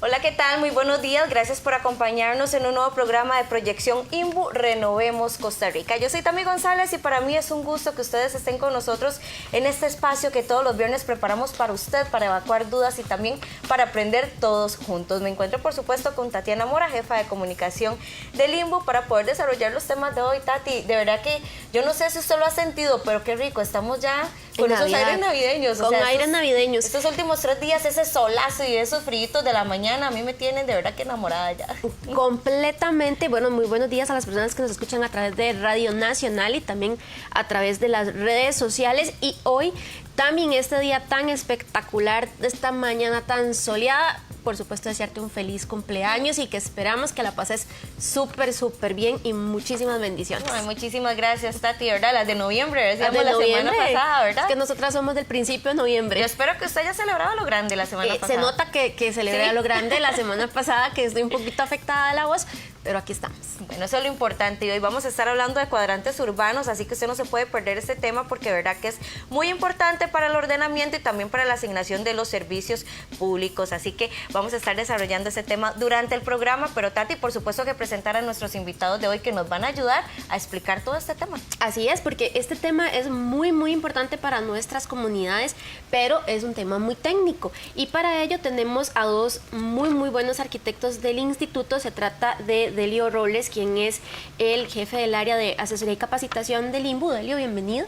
Hola, ¿qué tal? Muy buenos días. Gracias por acompañarnos en un nuevo programa de Proyección INVU Renovemos Costa Rica. Yo soy Tami González y para mí es un gusto que ustedes estén con nosotros en este espacio que todos los viernes preparamos para usted, para evacuar dudas y también para aprender todos juntos. Me encuentro, por supuesto, con Tatiana Mora, jefa de comunicación del INVU, para poder desarrollar los temas de hoy. Tati, de verdad que yo no sé si usted lo ha sentido, pero qué rico, estamos ya con esos aires navideños. Con aires navideños. Estos últimos 3 días, ese solazo y esos fríos de la mañana, a mí me tienen de verdad que enamorada ya. Completamente. Bueno, muy buenos días a las personas que nos escuchan a través de Radio Nacional y también a través de las redes sociales. Y hoy también este día tan espectacular, esta mañana tan soleada, por supuesto desearte un feliz cumpleaños y que esperamos que la pases súper bien y muchísimas bendiciones. Ay, muchísimas gracias, Tati, ¿verdad? Las de noviembre, decíamos la semana pasada, ¿verdad? Es que nosotras somos del principio de noviembre. Yo espero que usted haya celebrado lo grande la semana pasada. Se nota que celebré ¿Sí? lo grande la semana pasada, que estoy un poquito afectada de la voz, pero aquí estamos. Bueno, eso es lo importante y hoy vamos a estar hablando de cuadrantes urbanos, así que usted no se puede perder este tema porque de verdad que es muy importante para el ordenamiento y también para la asignación de los servicios públicos, así que vamos a estar desarrollando ese tema durante el programa, pero Tati, por supuesto que presentar a nuestros invitados de hoy que nos van a ayudar a explicar todo este tema. Así es, porque este tema es muy importante para nuestras comunidades, pero es un tema muy técnico y para ello tenemos a dos muy buenos arquitectos del instituto. Se trata de Delio Robles, quien es el jefe del área de asesoría y capacitación del INVU. Delio, bienvenido.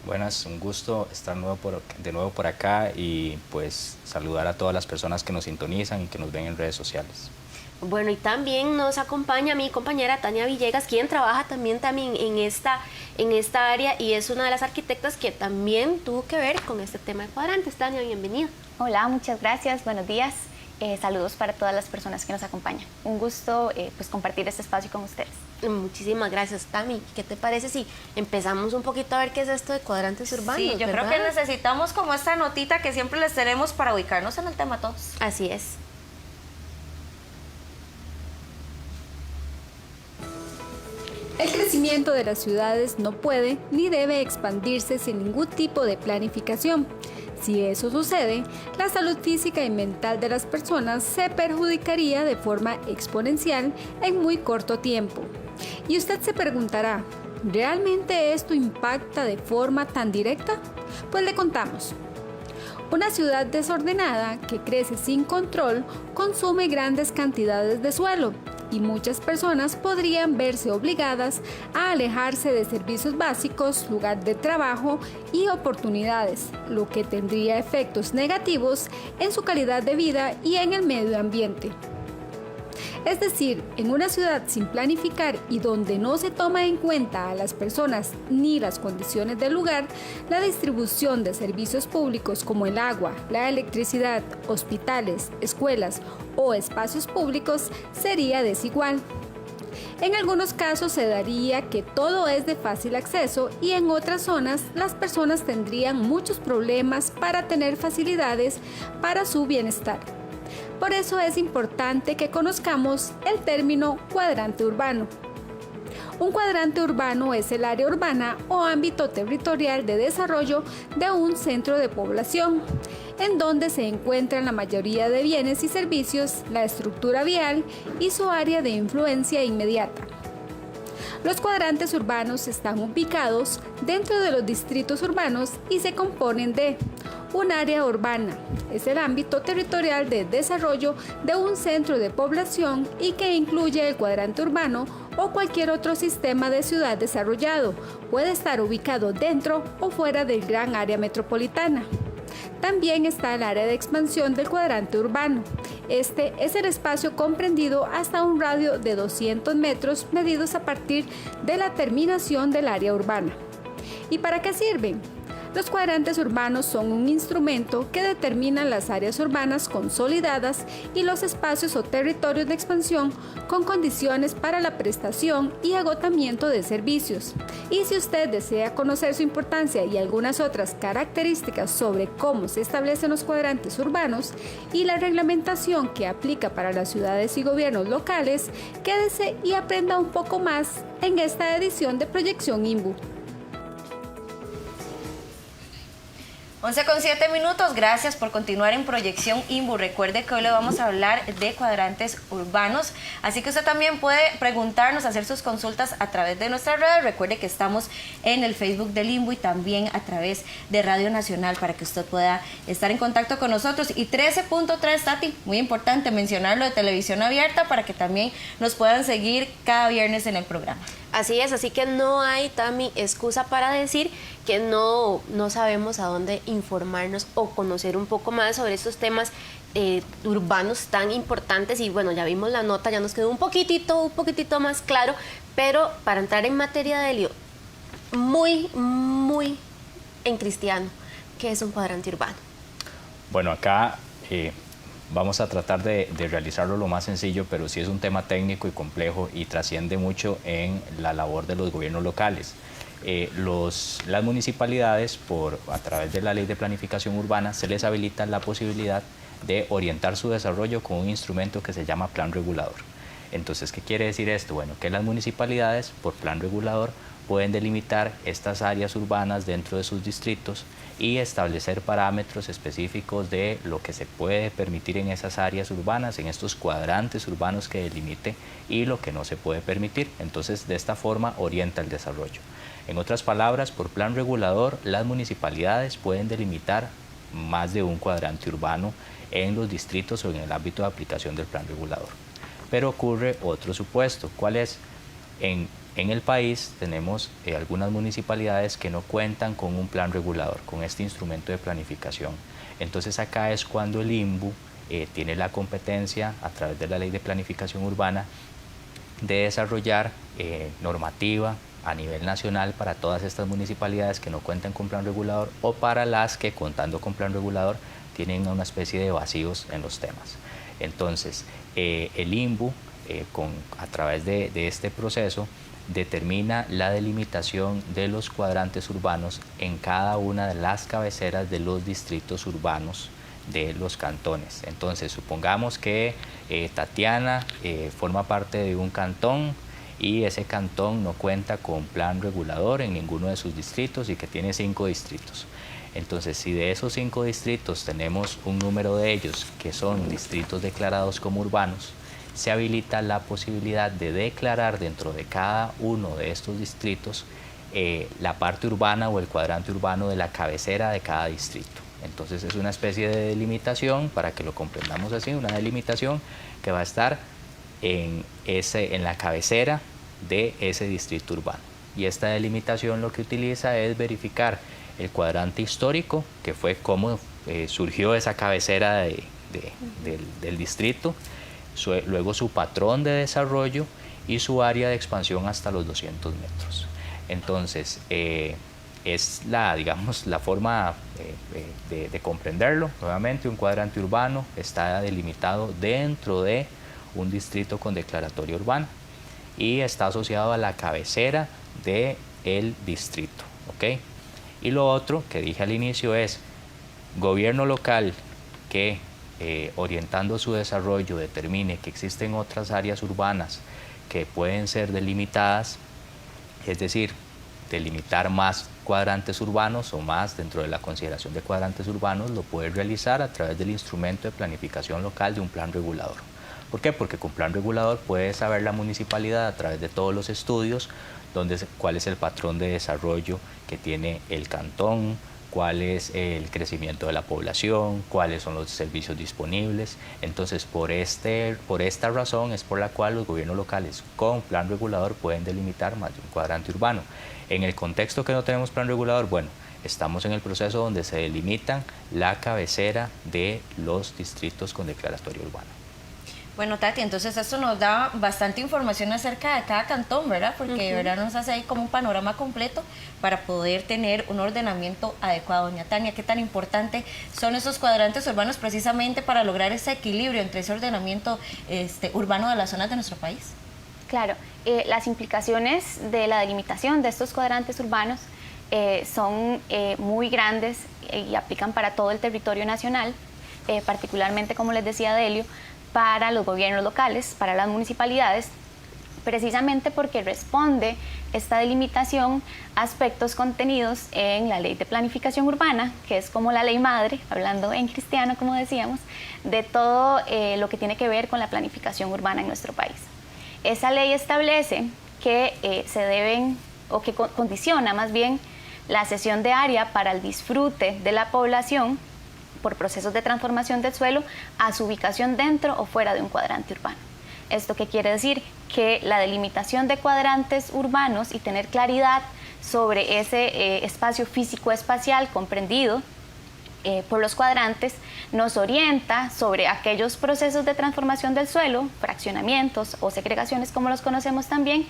Buenas, un gusto estar de nuevo por acá y pues saludar a todas las personas que nos sintonizan y que nos ven en redes sociales. Bueno, y también nos acompaña mi compañera Tania Villegas, quien trabaja también en esta área y es una de las arquitectas que también tuvo que ver con este tema de cuadrantes. Tania, bienvenida. Hola, muchas gracias, buenos días. Saludos para todas las personas que nos acompañan. Un gusto pues compartir este espacio con ustedes. Muchísimas gracias, Tami. ¿Qué te parece si empezamos un poquito a ver qué es esto de cuadrantes urbanos? Sí, yo creo que necesitamos como esta notita que siempre les tenemos para ubicarnos en el tema todos. Así es. El crecimiento de las ciudades no puede ni debe expandirse sin ningún tipo de planificación. Si eso sucede, la salud física y mental de las personas se perjudicaría de forma exponencial en muy corto tiempo. Y usted se preguntará, ¿realmente esto impacta de forma tan directa? Pues le contamos. Una ciudad desordenada que crece sin control consume grandes cantidades de suelo y muchas personas podrían verse obligadas a alejarse de servicios básicos, lugar de trabajo y oportunidades, lo que tendría efectos negativos en su calidad de vida y en el medio ambiente. Es decir, en una ciudad sin planificar y donde no se toma en cuenta a las personas ni las condiciones del lugar, la distribución de servicios públicos como el agua, la electricidad, hospitales, escuelas o espacios públicos sería desigual. En algunos casos se daría que todo es de fácil acceso y en otras zonas las personas tendrían muchos problemas para tener facilidades para su bienestar. Por eso es importante que conozcamos el término cuadrante urbano. Un cuadrante urbano es el área urbana o ámbito territorial de desarrollo de un centro de población, en donde se encuentran la mayoría de bienes y servicios, la estructura vial y su área de influencia inmediata. Los cuadrantes urbanos están ubicados dentro de los distritos urbanos y se componen de un área urbana. Es el ámbito territorial de desarrollo de un centro de población y que incluye el cuadrante urbano o cualquier otro sistema de ciudad desarrollado. Puede estar ubicado dentro o fuera del gran área metropolitana. También está el área de expansión del cuadrante urbano. Este es el espacio comprendido hasta un radio de 200 metros medidos a partir de la terminación del área urbana. ¿Y para qué sirven? Los cuadrantes urbanos son un instrumento que determina las áreas urbanas consolidadas y los espacios o territorios de expansión con condiciones para la prestación y agotamiento de servicios. Y si usted desea conocer su importancia y algunas otras características sobre cómo se establecen los cuadrantes urbanos y la reglamentación que aplica para las ciudades y gobiernos locales, quédese y aprenda un poco más en esta edición de Proyección INVU. 11:07, gracias por continuar en Proyección INVU. Recuerde que hoy le vamos a hablar de cuadrantes urbanos, así que usted también puede preguntarnos, hacer sus consultas a través de nuestras redes. Recuerde que estamos en el Facebook del INVU y también a través de Radio Nacional para que usted pueda estar en contacto con nosotros. Y 13.3, Tati, muy importante mencionarlo, de televisión abierta, para que también nos puedan seguir cada viernes en el programa. Así es, así que no hay, Tami, excusa para decir que no sabemos a dónde informarnos o conocer un poco más sobre estos temas urbanos tan importantes. Y bueno, ya vimos la nota, ya nos quedó un poquitito más claro, pero para entrar en materia de lío, muy en cristiano, ¿qué es un cuadrante urbano? Bueno, acá vamos a tratar de realizarlo lo más sencillo, pero sí es un tema técnico y complejo y trasciende mucho en la labor de los gobiernos locales. Las municipalidades, a través de la Ley de Planificación Urbana, se les habilita la posibilidad de orientar su desarrollo con un instrumento que se llama plan regulador. Entonces, ¿qué quiere decir esto? Bueno, que las municipalidades, por plan regulador, pueden delimitar estas áreas urbanas dentro de sus distritos y establecer parámetros específicos de lo que se puede permitir en esas áreas urbanas, en estos cuadrantes urbanos que delimite, y lo que no se puede permitir. Entonces, de esta forma orienta el desarrollo. En otras palabras, por plan regulador, las municipalidades pueden delimitar más de un cuadrante urbano en los distritos o en el ámbito de aplicación del plan regulador. Pero ocurre otro supuesto. ¿Cuál es? En el país tenemos algunas municipalidades que no cuentan con un plan regulador, con este instrumento de planificación. Entonces acá es cuando el INVU tiene la competencia, a través de la Ley de Planificación Urbana, de desarrollar normativa a nivel nacional para todas estas municipalidades que no cuentan con plan regulador, o para las que, contando con plan regulador, tienen una especie de vacíos en los temas. Entonces, el INVU, a través de este proceso, determina la delimitación de los cuadrantes urbanos en cada una de las cabeceras de los distritos urbanos de los cantones. Entonces, supongamos que Tatiana forma parte de un cantón y ese cantón no cuenta con plan regulador en ninguno de sus distritos y que tiene 5 distritos. Entonces, si de esos 5 distritos tenemos un número de ellos que son distritos declarados como urbanos, se habilita la posibilidad de declarar dentro de cada uno de estos distritos la parte urbana o el cuadrante urbano de la cabecera de cada distrito. Entonces, es una especie de delimitación, para que lo comprendamos así, una delimitación que va a estar en la cabecera de ese distrito urbano. Y esta delimitación lo que utiliza es verificar el cuadrante histórico, que fue cómo surgió esa cabecera del distrito, luego su patrón de desarrollo y su área de expansión hasta los 200 metros. Entonces, es la forma de comprenderlo. Nuevamente, un cuadrante urbano está delimitado dentro de un distrito con declaratoria urbana y está asociado a la cabecera del distrito, ¿ok? Y lo otro que dije al inicio es gobierno local que orientando su desarrollo determine que existen otras áreas urbanas que pueden ser delimitadas, es decir, delimitar más cuadrantes urbanos o más dentro de la consideración de cuadrantes urbanos, lo puede realizar a través del instrumento de planificación local de un plan regulador. ¿Por qué? Porque con plan regulador puede saber la municipalidad a través de todos los estudios cuál es el patrón de desarrollo que tiene el cantón, cuál es el crecimiento de la población, cuáles son los servicios disponibles. Entonces, por esta razón es por la cual los gobiernos locales con plan regulador pueden delimitar más de un cuadrante urbano. En el contexto que no tenemos plan regulador, bueno, estamos en el proceso donde se delimitan la cabecera de los distritos con declaratoria urbana. Bueno, Tati, entonces esto nos da bastante información acerca de cada cantón, ¿verdad? Porque ¿verdad? Nos hace ahí como un panorama completo para poder tener un ordenamiento adecuado. Doña Tania, ¿qué tan importante son esos cuadrantes urbanos precisamente para lograr ese equilibrio entre ese ordenamiento urbano de las zonas de nuestro país? Claro, las implicaciones de la delimitación de estos cuadrantes urbanos son muy grandes y aplican para todo el territorio nacional, particularmente, como les decía Delio, para los gobiernos locales, para las municipalidades, precisamente porque responde esta delimitación a aspectos contenidos en la Ley de Planificación Urbana, que es como la ley madre, hablando en cristiano, como decíamos, de todo lo que tiene que ver con la planificación urbana en nuestro país. Esa ley establece que se deben, o que condiciona más bien, la cesión de área para el disfrute de la población por procesos de transformación del suelo a su ubicación dentro o fuera de un cuadrante urbano. ¿Esto qué quiere decir? Que la delimitación de cuadrantes urbanos y tener claridad sobre ese espacio físico-espacial comprendido por los cuadrantes nos orienta sobre aquellos procesos de transformación del suelo, fraccionamientos o segregaciones como los conocemos también,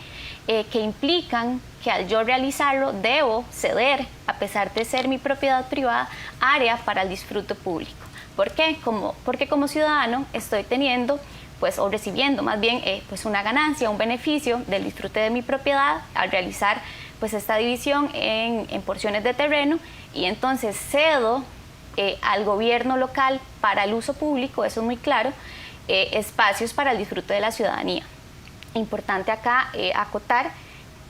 que implican que al yo realizarlo debo ceder, a pesar de ser mi propiedad privada, área para el disfrute público. ¿Por qué? Porque como ciudadano estoy teniendo pues, o recibiendo más bien pues una ganancia, un beneficio del disfrute de mi propiedad al realizar pues esta división en porciones de terreno, y entonces cedo al gobierno local para el uso público, eso es muy claro, espacios para el disfrute de la ciudadanía. Importante acá acotar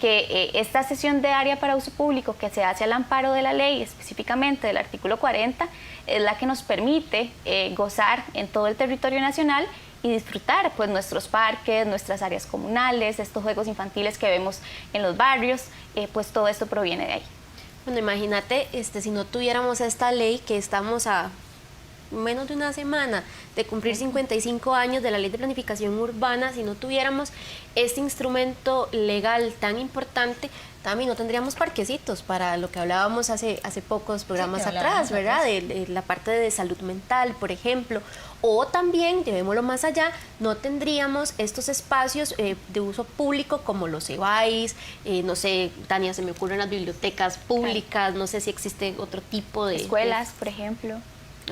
que esta cesión de área para uso público que se hace al amparo de la ley, específicamente del artículo 40, es la que nos permite gozar en todo el territorio nacional y disfrutar pues nuestros parques, nuestras áreas comunales, estos juegos infantiles que vemos en los barrios, pues todo esto proviene de ahí. Bueno, imagínate, si no tuviéramos esta ley, que estamos a menos de una semana de cumplir 55 años de la Ley de Planificación Urbana, si no tuviéramos este instrumento legal tan importante, también no tendríamos parquecitos, para lo que hablábamos hace pocos programas atrás, ¿verdad? De la parte de salud mental, por ejemplo. O también, llevémoslo más allá, no tendríamos estos espacios de uso público como los EBAIS, no sé, Tania, se me ocurren las bibliotecas públicas, no sé si existe otro tipo de... Escuelas, por ejemplo.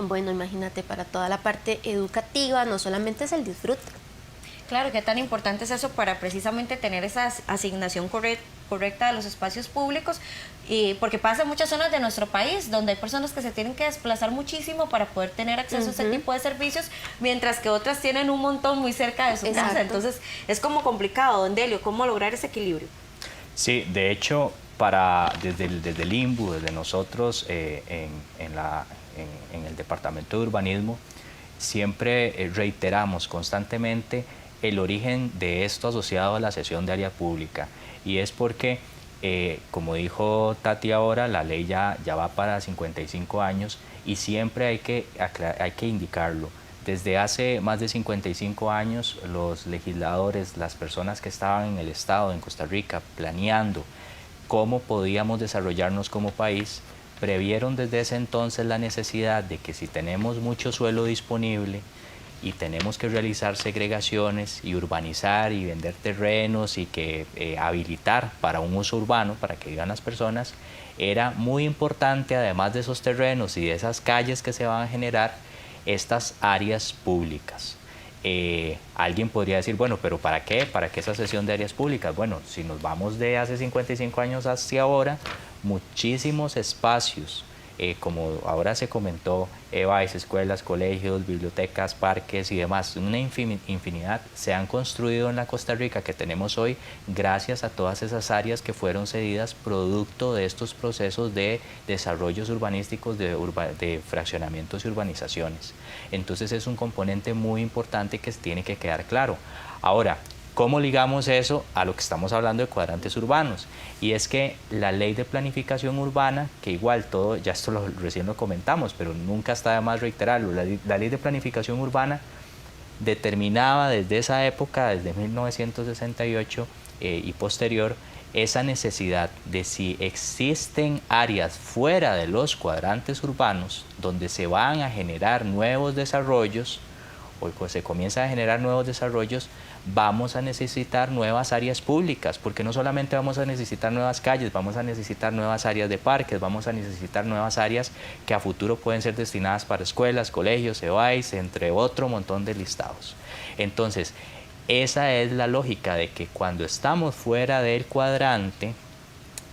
Bueno, imagínate, para toda la parte educativa, no solamente es el disfrute. Claro, qué tan importante es eso para precisamente tener esa asignación correcta de los espacios públicos, y porque pasa en muchas zonas de nuestro país donde hay personas que se tienen que desplazar muchísimo para poder tener acceso a ese tipo de servicios, mientras que otras tienen un montón muy cerca de su casa. Entonces es como complicado, don Delio, ¿cómo lograr ese equilibrio? Sí, de hecho, desde el INBU, desde nosotros en el Departamento de Urbanismo, siempre reiteramos constantemente el origen de esto asociado a la cesión de área pública, y es porque, como dijo Tati ahora, la ley ya va para 55 años y siempre hay que indicarlo. Desde hace más de 55 años, los legisladores, las personas que estaban en el Estado, en Costa Rica, planeando cómo podíamos desarrollarnos como país, previeron desde ese entonces la necesidad de que si tenemos mucho suelo disponible y tenemos que realizar segregaciones y urbanizar y vender terrenos y que habilitar para un uso urbano, para que vivan las personas, era muy importante, además de esos terrenos y de esas calles que se van a generar, estas áreas públicas. Alguien podría decir, bueno, pero ¿para qué? ¿Para qué esa cesión de áreas públicas? Bueno, si nos vamos de hace 55 años hacia ahora, muchísimos espacios, como ahora se comentó, EBAIS, escuelas, colegios, bibliotecas, parques y demás, una infinidad se han construido en la Costa Rica que tenemos hoy gracias a todas esas áreas que fueron cedidas producto de estos procesos de desarrollos urbanísticos, de fraccionamientos y urbanizaciones. Entonces es un componente muy importante que tiene que quedar claro. Ahora, ¿cómo ligamos eso a lo que estamos hablando de cuadrantes urbanos? Y es que la Ley de Planificación Urbana, que igual todo, ya esto recién lo comentamos, pero nunca está de más reiterarlo, la Ley de Planificación Urbana determinaba desde esa época, desde 1968 y posterior, esa necesidad de si existen áreas fuera de los cuadrantes urbanos donde se van a generar nuevos desarrollos, o se comienzan a generar nuevos desarrollos, vamos a necesitar nuevas áreas públicas, porque no solamente vamos a necesitar nuevas calles, vamos a necesitar nuevas áreas de parques, vamos a necesitar nuevas áreas que a futuro pueden ser destinadas para escuelas, colegios, EBAIS, entre otro montón de listados. Entonces, esa es la lógica de que cuando estamos fuera del cuadrante,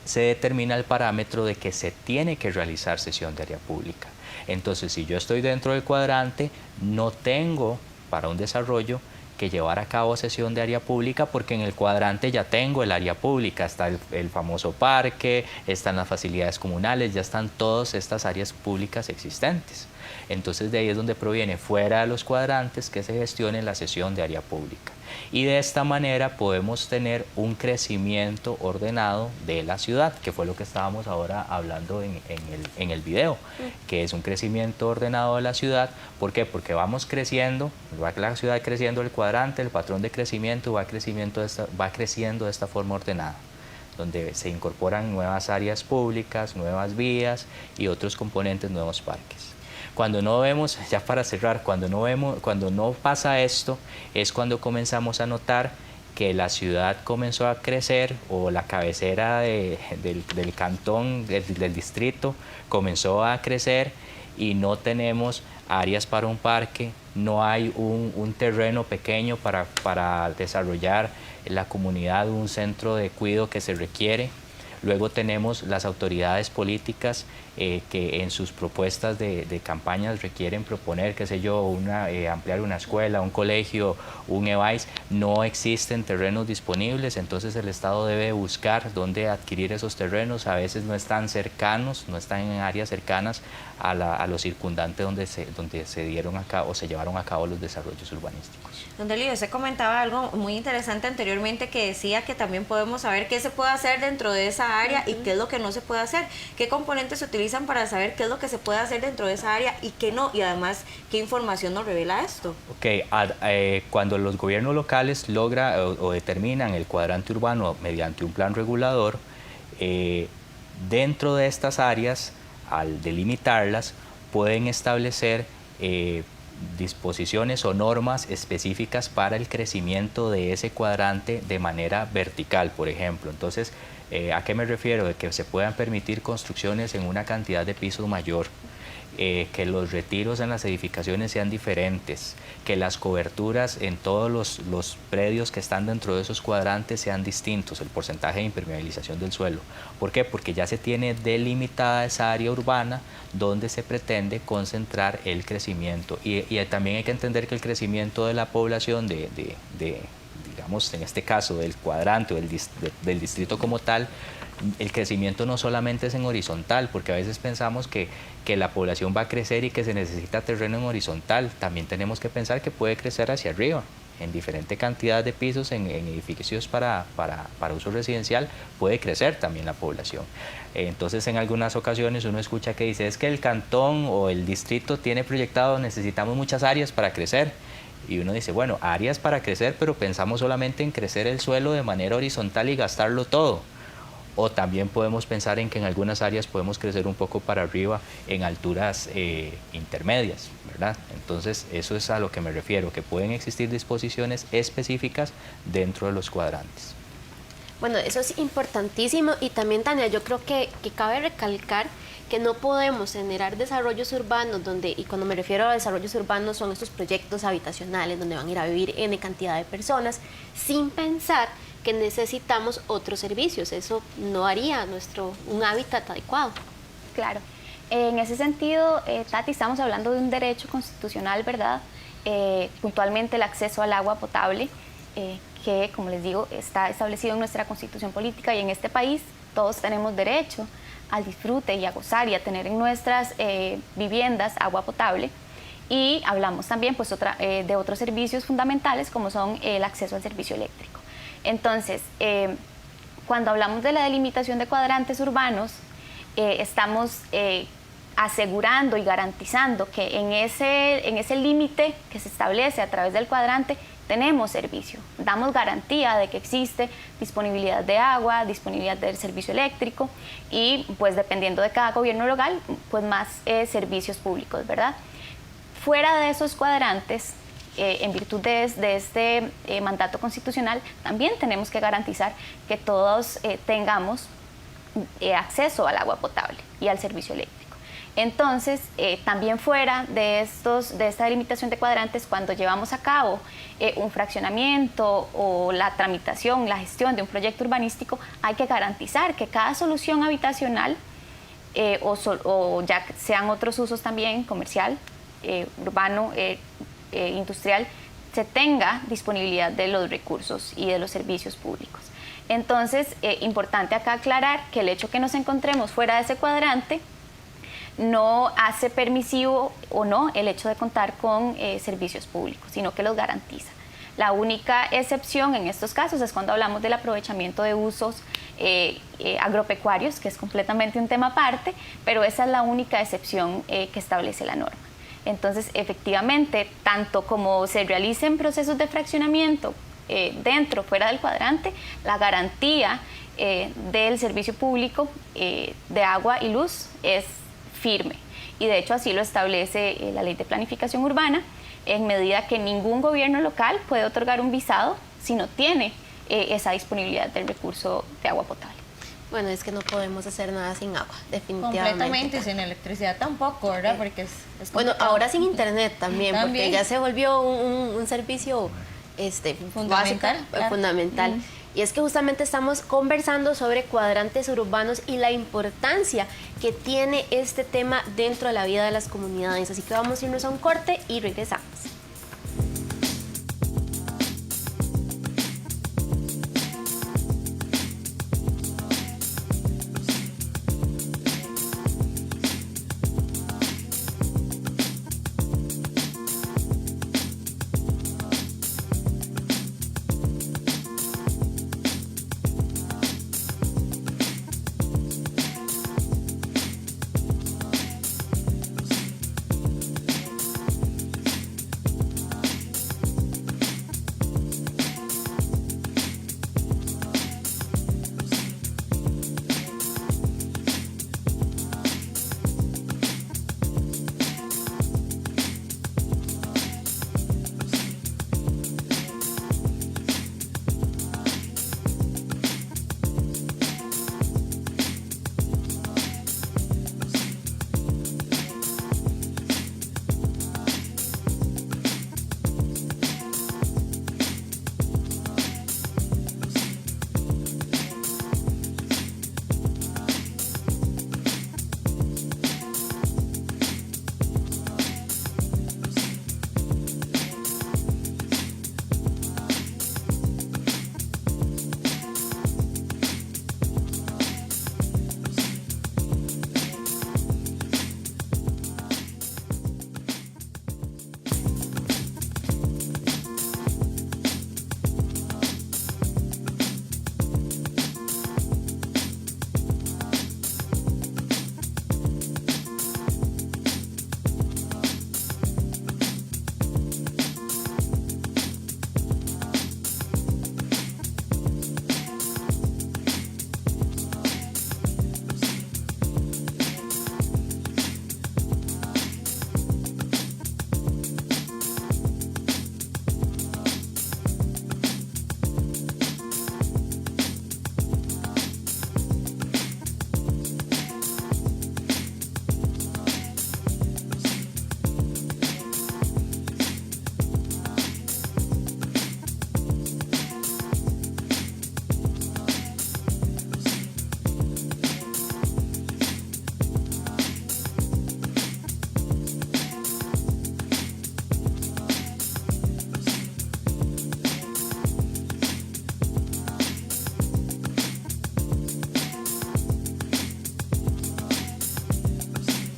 se determina el parámetro de que se tiene que realizar cesión de área pública. Entonces, si yo estoy dentro del cuadrante, no tengo para un desarrollo que llevar a cabo sesión de área pública porque en el cuadrante ya tengo el área pública, está el famoso parque, están las facilidades comunales, ya están todas estas áreas públicas existentes. Entonces de ahí es donde proviene, fuera de los cuadrantes, que se gestione la sesión de área pública. Y de esta manera podemos tener un crecimiento ordenado de la ciudad, que fue lo que estábamos ahora hablando en el video, que es un crecimiento ordenado de la ciudad. ¿Por qué? Porque vamos creciendo, va la ciudad creciendo el cuadrante, el patrón de crecimiento va creciendo de esta forma ordenada, donde se incorporan nuevas áreas públicas, nuevas vías y otros componentes, nuevos parques. Cuando no vemos, ya para cerrar, cuando no pasa esto, es cuando comenzamos a notar que la ciudad comenzó a crecer o la cabecera del cantón, del distrito, comenzó a crecer y no tenemos áreas para un parque, no hay un terreno pequeño para desarrollar la comunidad, un centro de cuidado que se requiere. Luego tenemos las autoridades políticas que en sus propuestas de campañas requieren proponer, qué sé yo, ampliar una escuela, un colegio, un EVAIS. No existen terrenos disponibles, entonces el Estado debe buscar dónde adquirir esos terrenos. A veces no están cercanos, no están en áreas cercanas a los circundantes donde se dieron a cabo o se llevaron a cabo los desarrollos urbanísticos. Don Delio, usted comentaba algo muy interesante anteriormente que decía que también podemos saber qué se puede hacer dentro de esa área y qué es lo que no se puede hacer. ¿Qué componentes se utilizan para saber qué es lo que se puede hacer dentro de esa área y qué no? Y además, ¿qué información nos revela esto? Ok, cuando los gobiernos locales logran o determinan el cuadrante urbano mediante un plan regulador, dentro de estas áreas, al delimitarlas, pueden establecer disposiciones o normas específicas para el crecimiento de ese cuadrante de manera vertical, por ejemplo. Entonces, ¿a qué me refiero? De que se puedan permitir construcciones en una cantidad de pisos mayor, que los retiros en las edificaciones sean diferentes, que las coberturas en todos los predios que están dentro de esos cuadrantes sean distintos, el porcentaje de impermeabilización del suelo. ¿Por qué? Porque ya se tiene delimitada esa área urbana donde se pretende concentrar el crecimiento. Y también hay que entender que el crecimiento de la población digamos, en este caso del cuadrante o del distrito como tal, el crecimiento no solamente es en horizontal, porque a veces pensamos que la población va a crecer y que se necesita terreno en horizontal. También tenemos que pensar que puede crecer hacia arriba, en diferente cantidad de pisos, en edificios para uso residencial, puede crecer también la población. Entonces, en algunas ocasiones uno escucha que dice, es que el cantón o el distrito tiene proyectado, necesitamos muchas áreas para crecer. Y uno dice, bueno, áreas para crecer, pero pensamos solamente en crecer el suelo de manera horizontal y gastarlo todo. O también podemos pensar en que en algunas áreas podemos crecer un poco para arriba en alturas intermedias, ¿verdad? Entonces, eso es a lo que me refiero, que pueden existir disposiciones específicas dentro de los cuadrantes. Bueno, eso es importantísimo y también, Tania, yo creo que cabe recalcar que no podemos generar desarrollos urbanos y cuando me refiero a desarrollos urbanos son estos proyectos habitacionales donde van a ir a vivir N cantidad de personas sin pensar que necesitamos otros servicios. Eso no haría un hábitat adecuado. Claro. En ese sentido, Tati, estamos hablando de un derecho constitucional, ¿verdad? Puntualmente el acceso al agua potable, que, como les digo, está establecido en nuestra Constitución política y en este país todos tenemos derecho al disfrute y a gozar y a tener en nuestras viviendas agua potable. Y hablamos también pues, de otros servicios fundamentales como son el acceso al servicio eléctrico. Entonces, cuando hablamos de la delimitación de cuadrantes urbanos, estamos asegurando y garantizando que en ese límite que se establece a través del cuadrante tenemos servicio, damos garantía de que existe disponibilidad de agua, disponibilidad del servicio eléctrico y pues dependiendo de cada gobierno local, pues más servicios públicos, ¿verdad? Fuera de esos cuadrantes, en virtud de este mandato constitucional, también tenemos que garantizar que todos tengamos acceso al agua potable y al servicio eléctrico. Entonces, también fuera de esta delimitación de cuadrantes, cuando llevamos a cabo un fraccionamiento o la tramitación, la gestión de un proyecto urbanístico, hay que garantizar que cada solución habitacional o ya sean otros usos también, comercial, urbano, industrial, se tenga disponibilidad de los recursos y de los servicios públicos. Entonces, importante acá aclarar que el hecho que nos encontremos fuera de ese cuadrante no hace permisivo o no el hecho de contar con servicios públicos, sino que los garantiza. La única excepción en estos casos es cuando hablamos del aprovechamiento de usos agropecuarios, que es completamente un tema aparte, pero esa es la única excepción que establece la norma. Entonces, efectivamente, tanto como se realicen procesos de fraccionamiento dentro o fuera del cuadrante, la garantía del servicio público de agua y luz es firme. Y de hecho así lo establece la Ley de Planificación Urbana, en medida que ningún gobierno local puede otorgar un visado si no tiene esa disponibilidad del recurso de agua potable. Bueno, es que no podemos hacer nada sin agua, definitivamente. Completamente, sin electricidad tampoco, ¿verdad? Porque es bueno, complicado. ahora sin internet también, porque ya se volvió un servicio Fundamental, básico, claro. fundamental. Y es que justamente estamos conversando sobre cuadrantes urbanos y la importancia que tiene este tema dentro de la vida de las comunidades. Así que vamos a irnos a un corte y regresamos.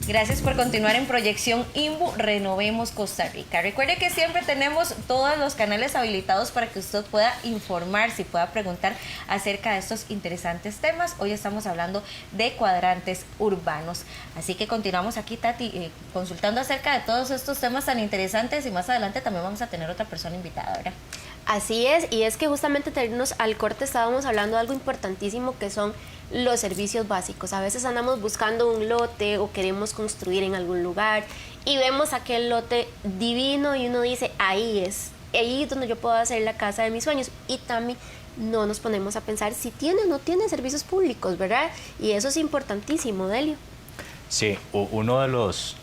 Gracias por continuar en Proyección INVU Renovemos Costa Rica. Recuerde que siempre tenemos todos los canales habilitados para que usted pueda informarse y pueda preguntar acerca de estos interesantes temas. Hoy estamos hablando de cuadrantes urbanos. Así que continuamos aquí, Tati, consultando acerca de todos estos temas tan interesantes, y más adelante también vamos a tener otra persona invitada, ¿verdad? Así es, y es que justamente terminamos al corte estábamos hablando de algo importantísimo que son los servicios básicos. A veces andamos buscando un lote o queremos construir en algún lugar y vemos aquel lote divino y uno dice, ahí es donde yo puedo hacer la casa de mis sueños. Y también no nos ponemos a pensar si tiene o no tiene servicios públicos, ¿verdad? Y eso es importantísimo, Delio. Sí, uno de los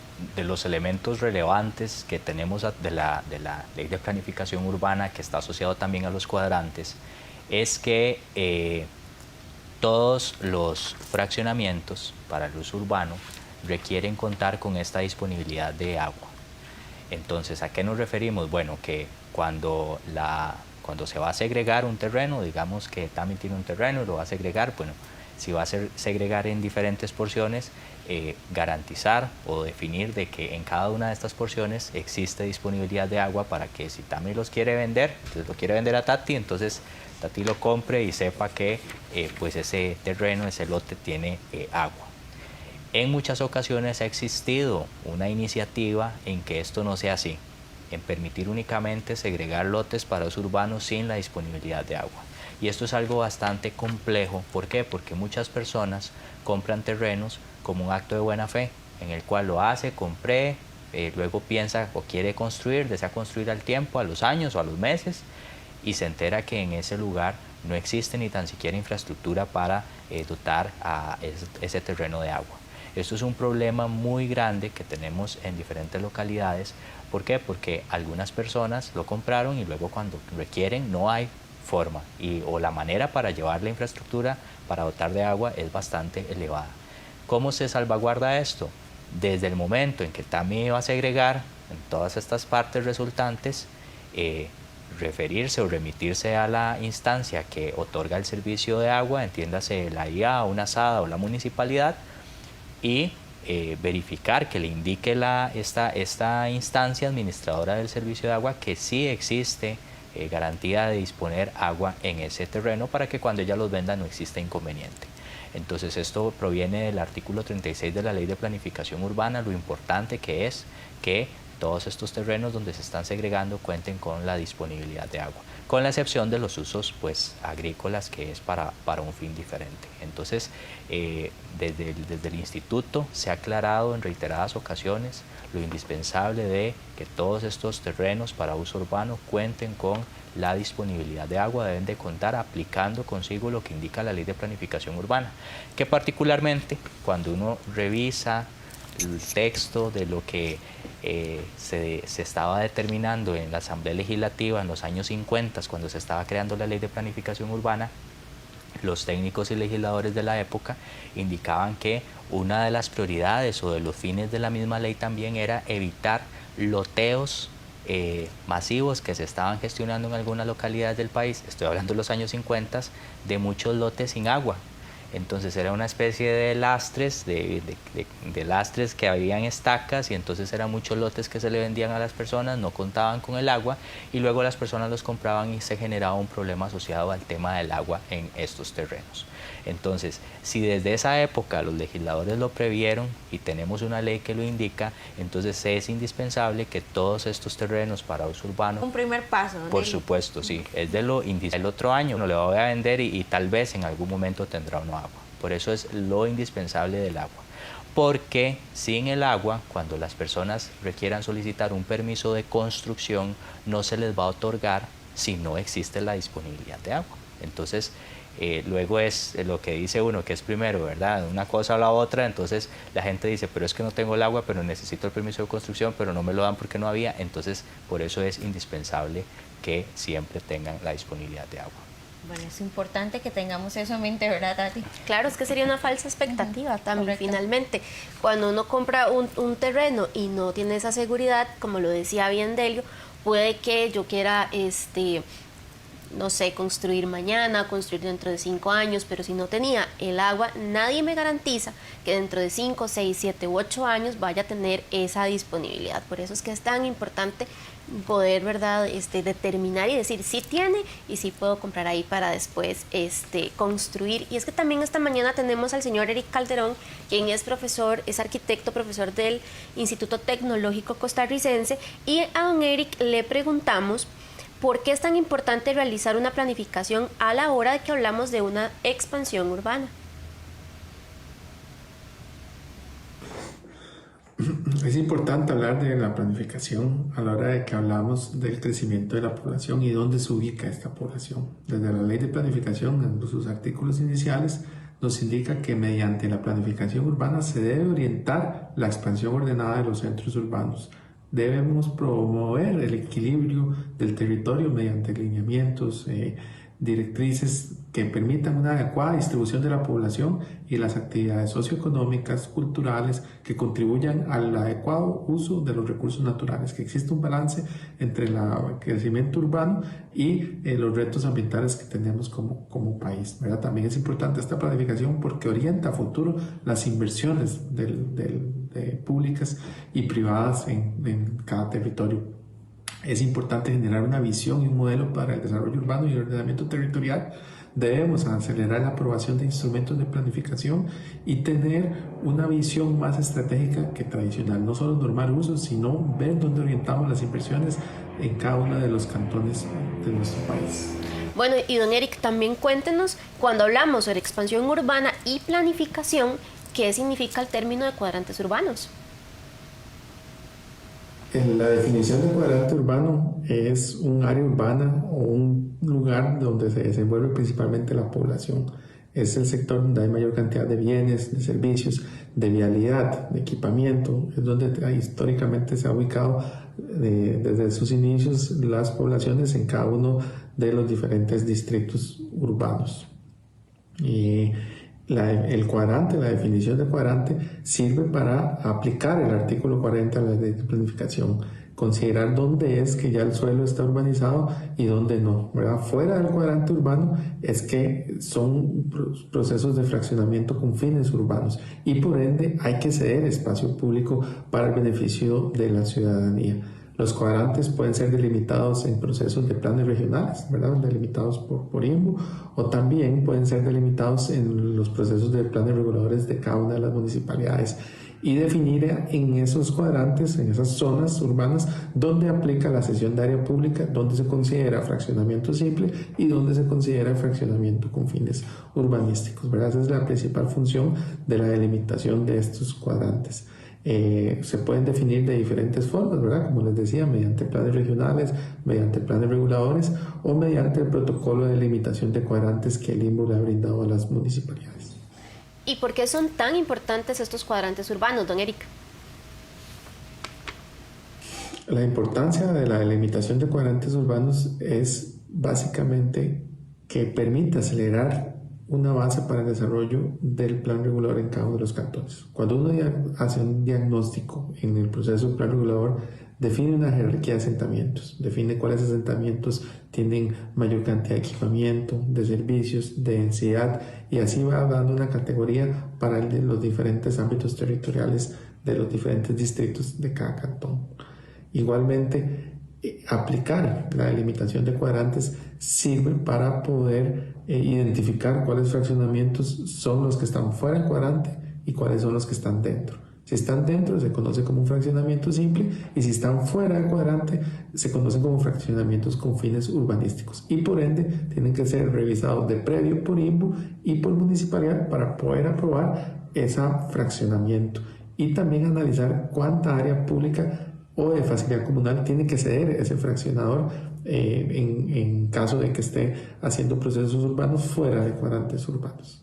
elementos relevantes que tenemos de la Ley de Planificación Urbana, que está asociado también a los cuadrantes, es que todos los fraccionamientos para el uso urbano requieren contar con esta disponibilidad de agua. Entonces, ¿a qué nos referimos? Bueno, que cuando se va a segregar un terreno, digamos que Tami tiene un terreno y lo va a segregar, bueno, si va a segregar en diferentes porciones, garantizar o definir de que en cada una de estas porciones existe disponibilidad de agua para que si Tami los quiere vender, entonces lo quiere vender a Tati, entonces Tati lo compre y sepa que pues ese terreno, ese lote tiene agua. En muchas ocasiones ha existido una iniciativa en que esto no sea así, en permitir únicamente segregar lotes para uso urbano sin la disponibilidad de agua. Y esto es algo bastante complejo. ¿Por qué? Porque muchas personas compran terrenos como un acto de buena fe, en el cual lo hace, compré, luego piensa o quiere construir, desea construir al tiempo, a los años o a los meses, y se entera que en ese lugar no existe ni tan siquiera infraestructura para dotar a ese terreno de agua. Esto es un problema muy grande que tenemos en diferentes localidades. ¿Por qué? Porque algunas personas lo compraron y luego cuando requieren no hay forma o la manera para llevar la infraestructura para dotar de agua es bastante elevada. ¿Cómo se salvaguarda esto? Desde el momento en que Tami va a segregar en todas estas partes resultantes, referirse o remitirse a la instancia que otorga el servicio de agua, entiéndase la IA, una SADA o la municipalidad, y verificar que le indique esta instancia administradora del servicio de agua que sí existe garantía de disponer agua en ese terreno para que cuando ella los venda no exista inconveniente. Entonces esto proviene del artículo 36 de la Ley de Planificación Urbana, lo importante que es que todos estos terrenos donde se están segregando cuenten con la disponibilidad de agua, con la excepción de los usos pues agrícolas, que es para un fin diferente. Entonces desde el instituto se ha aclarado en reiteradas ocasiones lo indispensable de que todos estos terrenos para uso urbano cuenten con la disponibilidad de agua, deben de contar aplicando consigo lo que indica la Ley de Planificación Urbana, que particularmente cuando uno revisa el texto de lo que se estaba determinando en la Asamblea Legislativa en los años 50, cuando se estaba creando la Ley de Planificación Urbana, los técnicos y legisladores de la época indicaban que una de las prioridades o de los fines de la misma ley también era evitar loteos masivos que se estaban gestionando en algunas localidades del país, estoy hablando de los años 50, de muchos lotes sin agua. Entonces era una especie de lastres, de lastres que habían estacas, y entonces eran muchos lotes que se le vendían a las personas, no contaban con el agua y luego las personas los compraban y se generaba un problema asociado al tema del agua en estos terrenos. Entonces, si desde esa época los legisladores lo previeron y tenemos una ley que lo indica, entonces es indispensable que todos estos terrenos para uso urbano... Un primer paso, ¿no? Por supuesto, sí. Es de lo indispensable. El otro año no le voy a vender y tal vez en algún momento tendrá uno agua. Por eso es lo indispensable del agua. Porque sin el agua, cuando las personas requieran solicitar un permiso de construcción, no se les va a otorgar si no existe la disponibilidad de agua. Entonces, luego es lo que dice uno, que es primero, ¿verdad? Una cosa o la otra, entonces la gente dice, pero es que no tengo el agua, pero necesito el permiso de construcción, pero no me lo dan porque no había. Entonces, por eso es indispensable que siempre tengan la disponibilidad de agua. Bueno, es importante que tengamos eso en mente, ¿verdad, Tati? Claro, es que sería una falsa expectativa también. Correcto. Finalmente. Cuando uno compra un terreno y no tiene esa seguridad, como lo decía bien Delio, puede que yo quiera, no sé, construir mañana, construir dentro de 5 años, pero si no tenía el agua, nadie me garantiza que dentro de 5, 6, 7 u 8 años vaya a tener esa disponibilidad. Por eso es que es tan importante poder, ¿verdad?, determinar y decir si tiene y si puedo comprar ahí para después construir. Y es que también esta mañana tenemos al señor Eric Calderón, quien es profesor, es arquitecto, profesor del Instituto Tecnológico Costarricense, y a don Eric le preguntamos ¿por qué es tan importante realizar una planificación a la hora de que hablamos de una expansión urbana? Es importante hablar de la planificación a la hora de que hablamos del crecimiento de la población y dónde se ubica esta población. Desde la Ley de Planificación, en sus artículos iniciales, nos indica que mediante la planificación urbana se debe orientar la expansión ordenada de los centros urbanos. Debemos promover el equilibrio del territorio mediante lineamientos directrices que permitan una adecuada distribución de la población y las actividades socioeconómicas, culturales, que contribuyan al adecuado uso de los recursos naturales, que exista un balance entre el crecimiento urbano y los retos ambientales que tenemos como país, ¿verdad? También es importante esta planificación porque orienta a futuro las inversiones públicas y privadas en cada territorio. Es importante generar una visión y un modelo para el desarrollo urbano y el ordenamiento territorial. Debemos acelerar la aprobación de instrumentos de planificación y tener una visión más estratégica que tradicional. No solo normar usos, sino ver dónde orientamos las inversiones en cada uno de los cantones de nuestro país. Bueno, y don Eric, también cuéntenos, cuando hablamos sobre expansión urbana y planificación, ¿qué significa el término de cuadrantes urbanos? La definición de cuadrante urbano es un área urbana o un lugar donde se desenvuelve principalmente la población. Es el sector donde hay mayor cantidad de bienes, de servicios, de vialidad, de equipamiento. Es donde históricamente se ha ubicado desde sus inicios las poblaciones en cada uno de los diferentes distritos urbanos. El cuadrante, la definición de cuadrante, sirve para aplicar el artículo 40 de la ley de planificación, considerar dónde es que ya el suelo está urbanizado y dónde no, ¿verdad? Fuera del cuadrante urbano es que son procesos de fraccionamiento con fines urbanos y por ende hay que ceder espacio público para el beneficio de la ciudadanía. Los cuadrantes pueden ser delimitados en procesos de planes regionales, ¿verdad? Delimitados por INVU, o también pueden ser delimitados en los procesos de planes reguladores de cada una de las municipalidades y definir en esos cuadrantes, en esas zonas urbanas, dónde aplica la cesión de área pública, dónde se considera fraccionamiento simple y dónde se considera fraccionamiento con fines urbanísticos, ¿verdad? Esa es la principal función de la delimitación de estos cuadrantes. Se pueden definir de diferentes formas, ¿verdad? Como les decía, mediante planes regionales, mediante planes reguladores o mediante el protocolo de limitación de cuadrantes que el INVU le ha brindado a las municipalidades. ¿Y por qué son tan importantes estos cuadrantes urbanos, don Eric? La importancia de la delimitación de cuadrantes urbanos es básicamente que permite acelerar una base para el desarrollo del plan regulador en cada uno de los cantones. Cuando uno hace un diagnóstico en el proceso del plan regulador, define una jerarquía de asentamientos, define cuáles asentamientos tienen mayor cantidad de equipamiento, de servicios, de densidad, y así va dando una categoría para los diferentes ámbitos territoriales de los diferentes distritos de cada cantón. Igualmente, aplicar la delimitación de cuadrantes sirve para poder identificar cuáles fraccionamientos son los que están fuera del cuadrante y cuáles son los que están dentro. Si están dentro se conoce como un fraccionamiento simple y si están fuera del cuadrante se conocen como fraccionamientos con fines urbanísticos y por ende tienen que ser revisados de previo por INVU y por municipalidad para poder aprobar ese fraccionamiento y también analizar cuánta área pública o de facilidad comunal tiene que ceder ese fraccionador en caso de que esté haciendo procesos urbanos fuera de cuadrantes urbanos.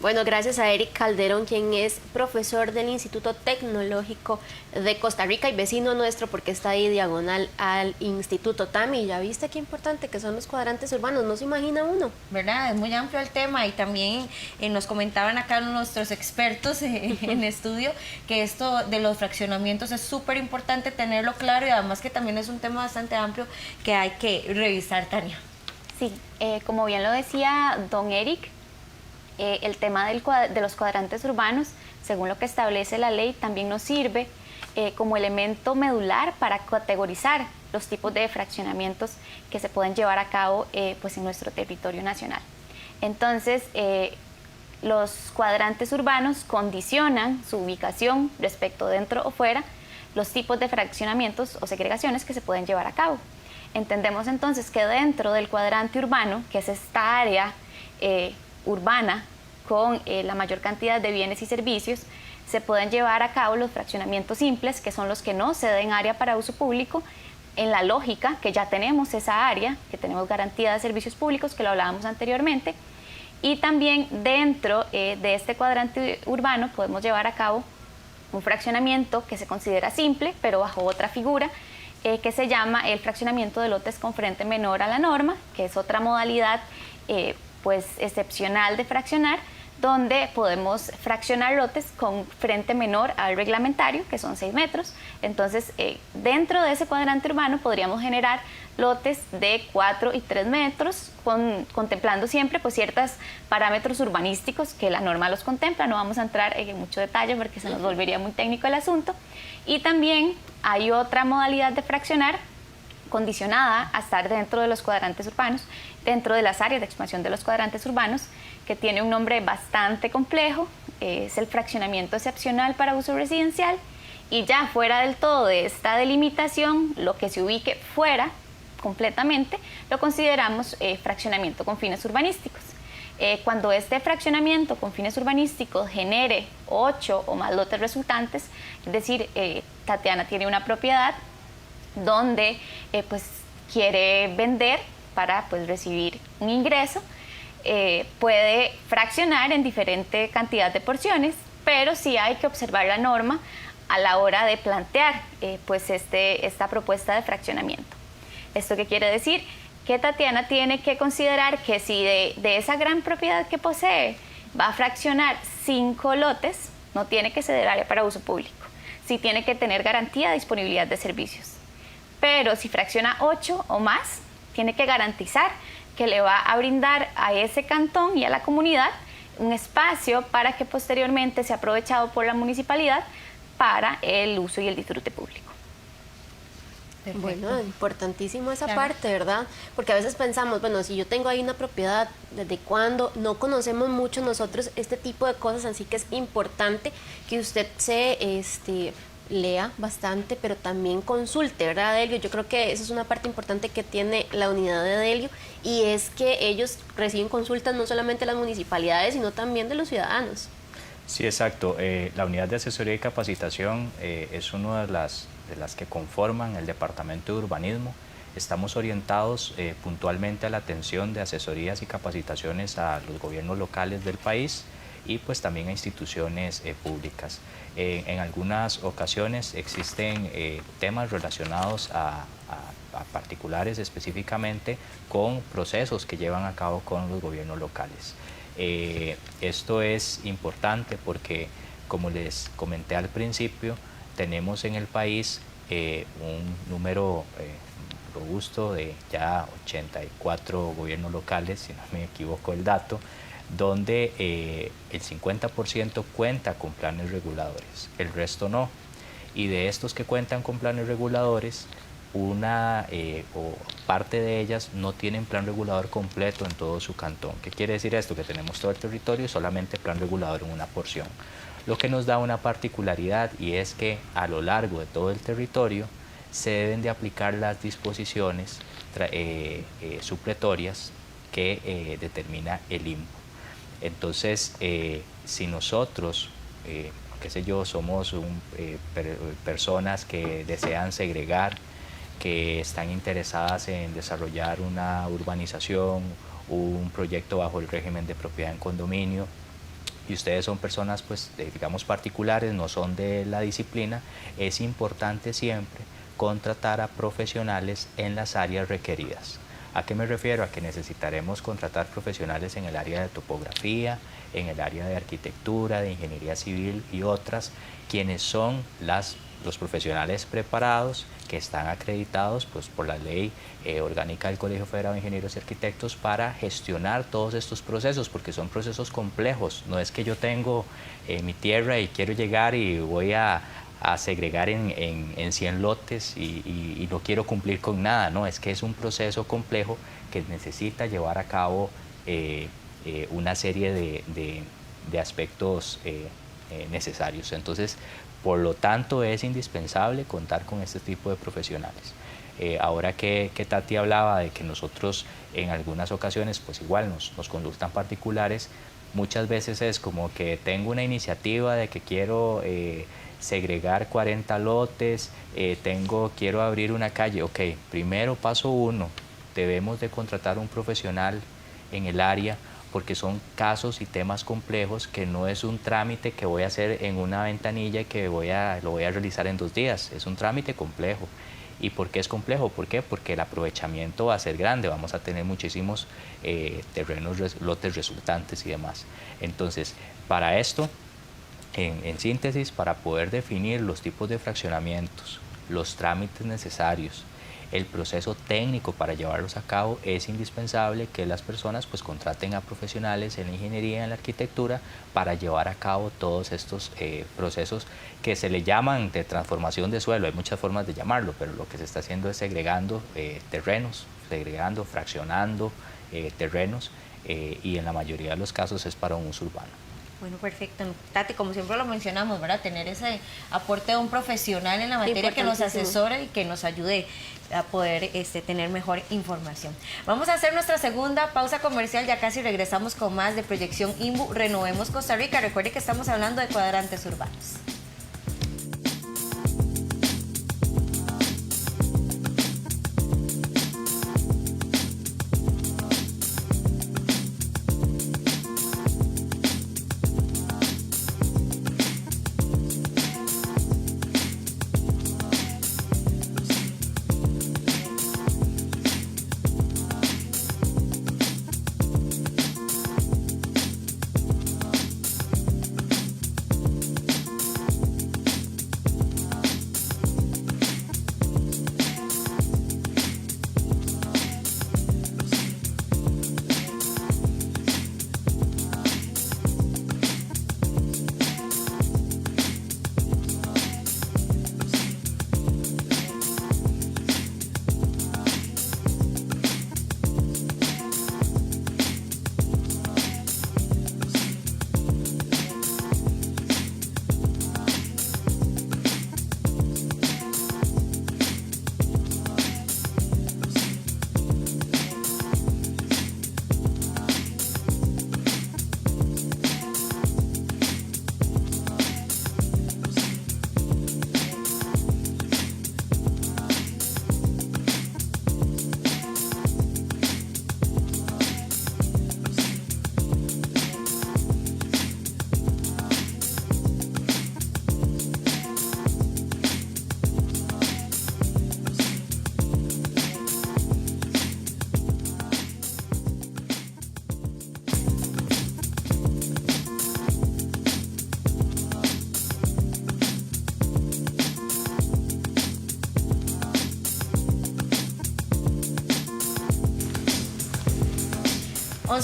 Bueno, gracias a Eric Calderón, quien es profesor del Instituto Tecnológico de Costa Rica y vecino nuestro porque está ahí diagonal al Instituto. Tami, ¿ya viste qué importante que son los cuadrantes urbanos? No se imagina uno. ¿Verdad? Es muy amplio el tema y también nos comentaban acá nuestros expertos en estudio que esto de los fraccionamientos es súper importante tenerlo claro y además que también es un tema bastante amplio que hay que revisar, Tania. Sí, como bien lo decía don Eric, el tema de los cuadrantes urbanos, según lo que establece la ley, también nos sirve como elemento medular para categorizar los tipos de fraccionamientos que se pueden llevar a cabo pues en nuestro territorio nacional. Entonces, los cuadrantes urbanos condicionan su ubicación respecto dentro o fuera los tipos de fraccionamientos o segregaciones que se pueden llevar a cabo. Entendemos entonces que dentro del cuadrante urbano, que es esta área urbana con la mayor cantidad de bienes y servicios, se pueden llevar a cabo los fraccionamientos simples, que son los que no ceden área para uso público, en la lógica que ya tenemos esa área, que tenemos garantía de servicios públicos, que lo hablábamos anteriormente, y también dentro de este cuadrante urbano podemos llevar a cabo un fraccionamiento que se considera simple, pero bajo otra figura, que se llama el fraccionamiento de lotes con frente menor a la norma, que es otra modalidad pues excepcional de fraccionar, donde podemos fraccionar lotes con frente menor al reglamentario, que son 6 metros. Entonces, dentro de ese cuadrante urbano podríamos generar lotes de 4 y 3 metros, contemplando siempre pues ciertos parámetros urbanísticos que la norma los contempla. No vamos a entrar en mucho detalle porque se nos volvería muy técnico el asunto. Y también hay otra modalidad de fraccionar condicionada a estar dentro de los cuadrantes urbanos, dentro de las áreas de expansión de los cuadrantes urbanos, que tiene un nombre bastante complejo, es el fraccionamiento excepcional para uso residencial, y ya fuera del todo de esta delimitación, lo que se ubique fuera completamente, lo consideramos fraccionamiento con fines urbanísticos. Cuando este fraccionamiento con fines urbanísticos genere 8 o más lotes resultantes, es decir, Tatiana tiene una propiedad donde pues quiere vender para pues recibir un ingreso, puede fraccionar en diferente cantidad de porciones, pero sí hay que observar la norma a la hora de plantear pues esta propuesta de fraccionamiento. ¿Esto qué quiere decir? Que Tatiana tiene que considerar que si de esa gran propiedad que posee va a fraccionar 5 lotes, no tiene que ceder área para uso público, sí tiene que tener garantía de disponibilidad de servicios. Pero si fracciona 8 o más, tiene que garantizar que le va a brindar a ese cantón y a la comunidad un espacio para que posteriormente sea aprovechado por la municipalidad para el uso y el disfrute público. Perfecto. Bueno, importantísimo esa parte, ¿verdad? Porque a veces pensamos, bueno, si yo tengo ahí una propiedad, ¿desde cuándo? No conocemos mucho nosotros este tipo de cosas, así que es importante que usted lea bastante, pero también consulte, ¿verdad, Delio? Yo creo que esa es una parte importante que tiene la unidad de Delio, y es que ellos reciben consultas no solamente de las municipalidades, sino también de los ciudadanos. Sí, exacto. La unidad de asesoría y capacitación es una de las que conforman el Departamento de Urbanismo. Estamos orientados puntualmente a la atención de asesorías y capacitaciones a los gobiernos locales del país y pues también a instituciones públicas. En algunas ocasiones existen temas relacionados a particulares específicamente con procesos que llevan a cabo con los gobiernos locales. Esto es importante porque, como les comenté al principio, tenemos en el país un número robusto de ya 84 gobiernos locales, si no me equivoco el dato, donde el 50% cuenta con planes reguladores, el resto no. Y de estos que cuentan con planes reguladores, o parte de ellas no tienen plan regulador completo en todo su cantón. ¿Qué quiere decir esto? Que tenemos todo el territorio y solamente plan regulador en una porción. Lo que nos da una particularidad, y es que a lo largo de todo el territorio se deben de aplicar las disposiciones supletorias que determina el INVU. Entonces, si nosotros, qué sé yo, somos personas que desean segregar, que están interesadas en desarrollar una urbanización, un proyecto bajo el régimen de propiedad en condominio, y ustedes son personas, pues, digamos, particulares, no son de la disciplina, es importante siempre contratar a profesionales en las áreas requeridas. ¿A qué me refiero? A que necesitaremos contratar profesionales en el área de topografía, en el área de arquitectura, de ingeniería civil y otras, quienes son los profesionales preparados que están acreditados pues, por la ley orgánica del Colegio Federado de Ingenieros y Arquitectos para gestionar todos estos procesos, porque son procesos complejos. No es que yo tengo mi tierra y quiero llegar y voy a segregar en 100 lotes y no quiero cumplir con nada, no, es que es un proceso complejo que necesita llevar a cabo una serie de aspectos necesarios. Entonces, por lo tanto, es indispensable contar con este tipo de profesionales. Ahora que Tati hablaba de que nosotros en algunas ocasiones, pues igual nos consultan particulares, muchas veces es como que tengo una iniciativa de que quiero segregar 40 lotes, quiero abrir una calle. Ok, primero, paso 1, debemos de contratar un profesional en el área, porque son casos y temas complejos que no es un trámite que voy a hacer en una ventanilla y que lo voy a realizar en 2 días. Es un trámite complejo ¿Y por qué es complejo? ¿Por qué? Porque el aprovechamiento va a ser grande, vamos a tener muchísimos terrenos, lotes resultantes y demás. Entonces, para esto, en síntesis, para poder definir los tipos de fraccionamientos, los trámites necesarios, el proceso técnico para llevarlos a cabo, es indispensable que las personas pues contraten a profesionales en la ingeniería, en la arquitectura, para llevar a cabo todos estos procesos que se le llaman de transformación de suelo. Hay muchas formas de llamarlo, pero lo que se está haciendo es segregando terrenos, segregando, fraccionando terrenos, y en la mayoría de los casos es para un uso urbano. Bueno, perfecto. Tati, como siempre lo mencionamos, ¿verdad? Tener ese aporte de un profesional en la materia que nos asesore y que nos ayude a poder tener mejor información. Vamos a hacer nuestra segunda pausa comercial, ya casi regresamos con más de Proyección INVU Renovemos Costa Rica. Recuerde que estamos hablando de cuadrantes urbanos.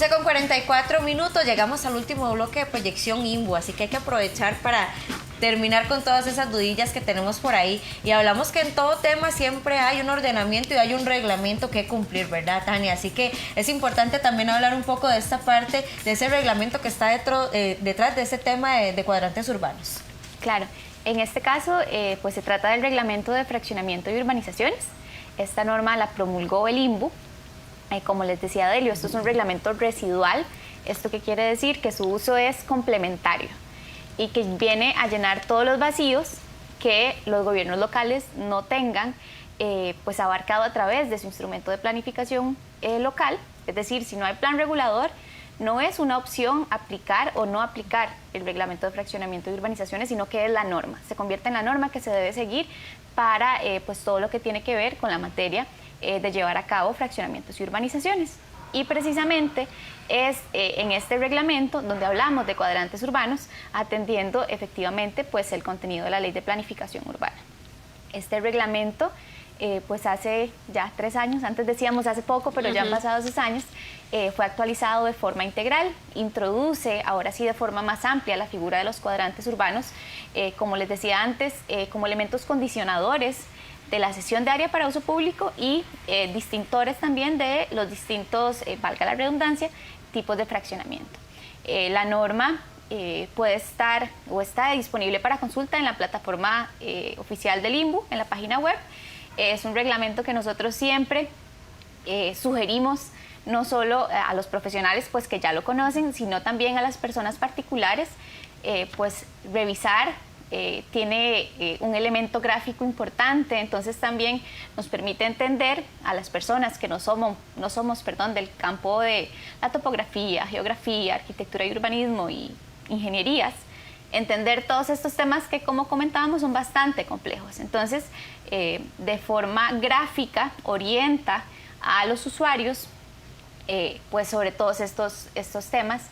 Con 44 minutos, llegamos al último bloque de Proyección INVU, así que hay que aprovechar para terminar con todas esas dudillas que tenemos por ahí. Y hablamos que en todo tema siempre hay un ordenamiento y hay un reglamento que cumplir, ¿verdad, Tania? Así que es importante también hablar un poco de esta parte, de ese reglamento que está detrás de ese tema de cuadrantes urbanos. Claro, en este caso pues se trata del reglamento de fraccionamiento y urbanizaciones. Esta norma la promulgó el INVU. Como les decía Delio, esto es un reglamento residual. ¿Esto qué quiere decir? Que su uso es complementario y que viene a llenar todos los vacíos que los gobiernos locales no tengan pues abarcado a través de su instrumento de planificación local. Es decir, si no hay plan regulador, no es una opción aplicar o no aplicar el reglamento de fraccionamiento y urbanizaciones, sino que es la norma. Se convierte en la norma que se debe seguir para pues todo lo que tiene que ver con la materia de llevar a cabo fraccionamientos y urbanizaciones. Y precisamente es en este reglamento donde hablamos de cuadrantes urbanos, atendiendo efectivamente pues el contenido de la Ley de Planificación Urbana. Este reglamento pues hace ya 3 años, antes decíamos hace poco, pero ya han pasado esos años, fue actualizado de forma integral, introduce ahora sí de forma más amplia la figura de los cuadrantes urbanos, como les decía antes, como elementos condicionadores de la cesión de área para uso público y distintores también de los distintos, valga la redundancia, tipos de fraccionamiento. La norma puede estar o está disponible para consulta en la plataforma oficial del INVU, en la página web. Es un reglamento que nosotros siempre sugerimos no solo a los profesionales pues que ya lo conocen, sino también a las personas particulares, pues revisar. Tiene un elemento gráfico importante, entonces también nos permite entender a las personas que no somos del campo de la topografía, geografía, arquitectura y urbanismo y ingenierías, entender todos estos temas que, como comentábamos, son bastante complejos. Entonces, de forma gráfica, orienta a los usuarios pues sobre todos estos temas,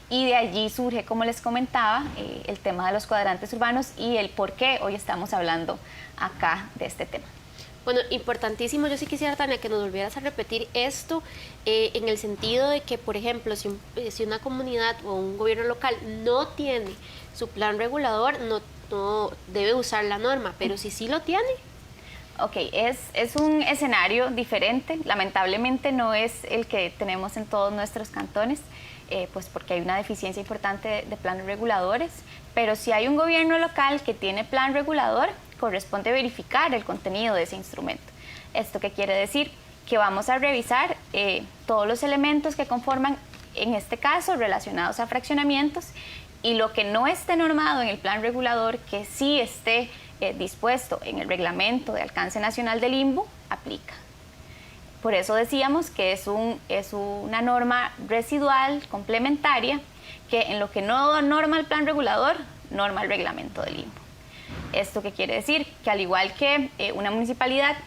y de allí surge, como les comentaba, el tema de los cuadrantes urbanos y el por qué hoy estamos hablando acá de este tema. Bueno, importantísimo. Yo sí quisiera, Tania, que nos volvieras a repetir esto en el sentido de que, por ejemplo, si una comunidad o un gobierno local no tiene su plan regulador, no debe usar la norma, pero si sí lo tiene. Ok, es un escenario diferente. Lamentablemente no es el que tenemos en todos nuestros cantones, pues porque hay una deficiencia importante de planes reguladores, pero si hay un gobierno local que tiene plan regulador, corresponde verificar el contenido de ese instrumento. ¿Esto qué quiere decir? Que vamos a revisar todos los elementos que conforman, en este caso, relacionados a fraccionamientos, y lo que no esté normado en el plan regulador, que sí esté dispuesto en el reglamento de alcance nacional del INVU, aplica. Por eso decíamos que es una norma residual, complementaria, que en lo que no norma el plan regulador, norma el reglamento del INVU. ¿Esto qué quiere decir? Que al igual que una municipalidad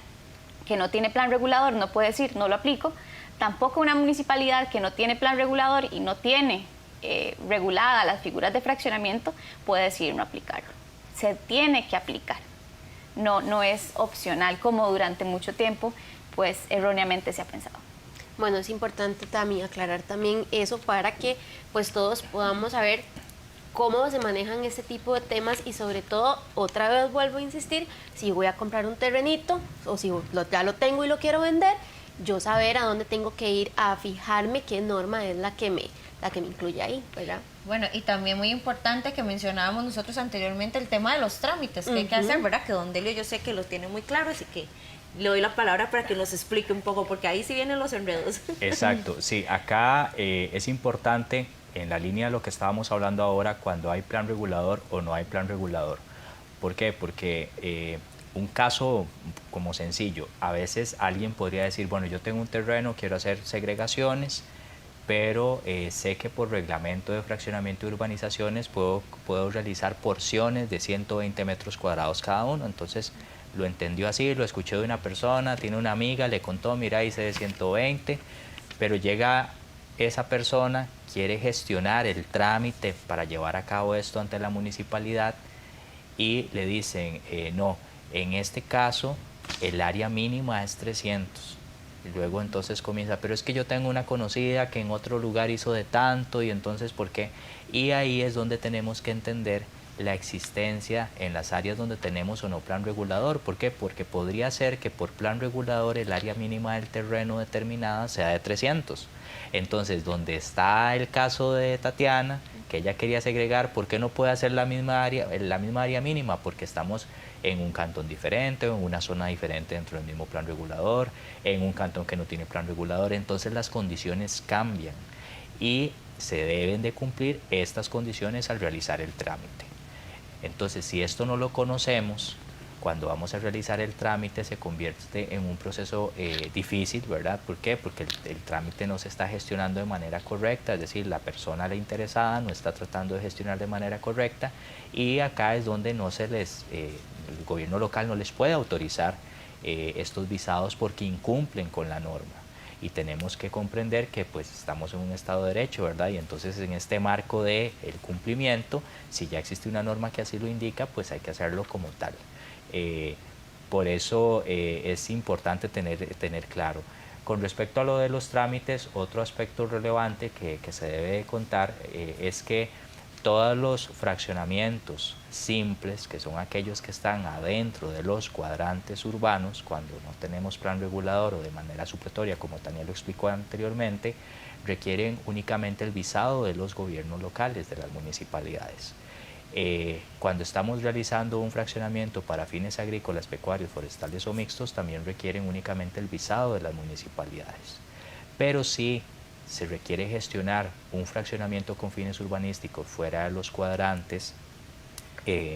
que no tiene plan regulador no puede decir no lo aplico, tampoco una municipalidad que no tiene plan regulador y no tiene regulada las figuras de fraccionamiento puede decir no aplicarlo. Se tiene que aplicar, no es opcional como durante mucho tiempo pues erróneamente se ha pensado. Bueno, es importante también aclarar también eso para que pues todos podamos saber cómo se manejan este tipo de temas, y sobre todo, otra vez vuelvo a insistir, si voy a comprar un terrenito o si ya lo tengo y lo quiero vender, yo saber a dónde tengo que ir a fijarme qué norma es la que me incluye ahí, ¿verdad? Bueno, y también muy importante que mencionábamos nosotros anteriormente el tema de los trámites que hay que hacer, ¿verdad? Que don Delio yo sé que lo tiene muy claro, así que le doy la palabra para que nos explique un poco, porque ahí sí vienen los enredos. Exacto, sí, acá es importante, en la línea de lo que estábamos hablando ahora, cuando hay plan regulador o no hay plan regulador. ¿Por qué? Porque un caso como sencillo, a veces alguien podría decir, bueno, yo tengo un terreno, quiero hacer segregaciones, pero sé que por reglamento de fraccionamiento y urbanizaciones puedo realizar porciones de 120 metros cuadrados cada uno. Entonces lo entendió así, lo escuché de una persona, tiene una amiga, le contó, mira, hice de 120, pero llega esa persona, quiere gestionar el trámite para llevar a cabo esto ante la municipalidad y le dicen, no, en este caso el área mínima es 300. Y luego entonces comienza, pero es que yo tengo una conocida que en otro lugar hizo de tanto, y entonces ¿por qué? Y ahí es donde tenemos que entender la existencia en las áreas donde tenemos o no plan regulador. ¿Por qué? Porque podría ser que por plan regulador el área mínima del terreno determinada sea de 300. Entonces, donde está el caso de Tatiana, que ella quería segregar, ¿por qué no puede hacer la misma área mínima? Porque estamos en un cantón diferente, o en una zona diferente dentro del mismo plan regulador, en un cantón que no tiene plan regulador. Entonces las condiciones cambian y se deben de cumplir estas condiciones al realizar el trámite. Entonces, si esto no lo conocemos, cuando vamos a realizar el trámite se convierte en un proceso difícil, ¿verdad? ¿Por qué? Porque el trámite no se está gestionando de manera correcta, es decir, la persona la interesada no está tratando de gestionar de manera correcta, y acá es donde el gobierno local no les puede autorizar estos visados porque incumplen con la norma. Y tenemos que comprender que pues estamos en un Estado de Derecho, ¿verdad? Y entonces en este marco del cumplimiento, si ya existe una norma que así lo indica, pues hay que hacerlo como tal. Por eso es importante tener claro. Con respecto a lo de los trámites, otro aspecto relevante que se debe contar es que todos los fraccionamientos simples, que son aquellos que están adentro de los cuadrantes urbanos, cuando no tenemos plan regulador o de manera supletoria, como Tania lo explicó anteriormente, requieren únicamente el visado de los gobiernos locales, de las municipalidades. Cuando estamos realizando un fraccionamiento para fines agrícolas, pecuarios, forestales o mixtos, también requieren únicamente el visado de las municipalidades. Pero si se requiere gestionar un fraccionamiento con fines urbanísticos fuera de los cuadrantes,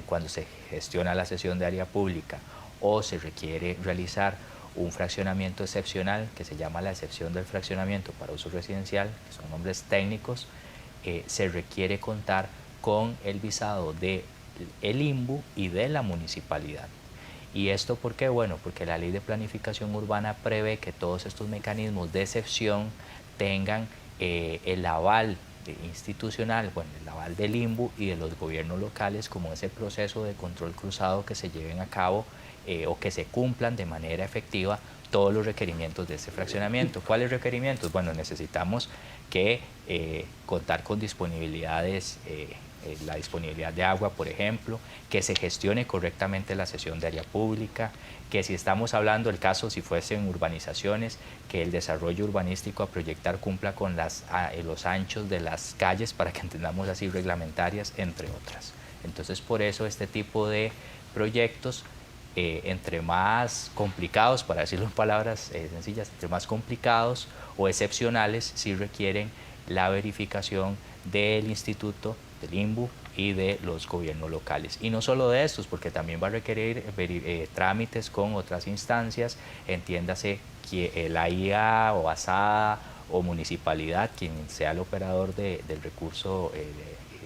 cuando se gestiona la cesión de área pública, o se requiere realizar un fraccionamiento excepcional, que se llama la excepción del fraccionamiento para uso residencial, que son nombres técnicos, se requiere contar con el visado de el INVU y de la municipalidad. ¿Y esto por qué? Bueno, porque la Ley de Planificación Urbana prevé que todos estos mecanismos de excepción tengan el aval institucional, bueno, el aval del INVU y de los gobiernos locales, como ese proceso de control cruzado que se lleven a cabo o que se cumplan de manera efectiva todos los requerimientos de este fraccionamiento. ¿Cuáles requerimientos? Bueno, necesitamos que contar con disponibilidades, la disponibilidad de agua, por ejemplo, que se gestione correctamente la cesión de área pública, que si estamos hablando del caso, si fuesen urbanizaciones, que el desarrollo urbanístico a proyectar cumpla con los anchos de las calles, para que entendamos así, reglamentarias, entre otras. Entonces, por eso este tipo de proyectos, entre más complicados, para decirlo en palabras sencillas, entre más complicados o excepcionales, sí requieren la verificación del instituto, del INVU y de los gobiernos locales. Y no solo de estos, porque también va a requerir trámites con otras instancias, entiéndase que la IA o ASADA o municipalidad, quien sea el operador del recurso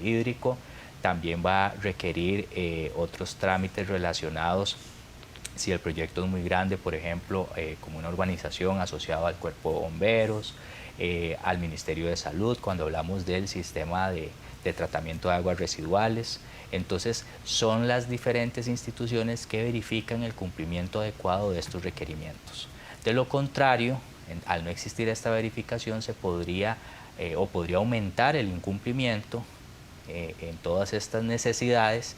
hídrico, también va a requerir otros trámites relacionados. Si el proyecto es muy grande, por ejemplo, como una urbanización asociada al Cuerpo de Bomberos, al Ministerio de Salud, cuando hablamos del sistema de tratamiento de aguas residuales. Entonces, son las diferentes instituciones que verifican el cumplimiento adecuado de estos requerimientos. De lo contrario, al no existir esta verificación, se podría aumentar el incumplimiento en todas estas necesidades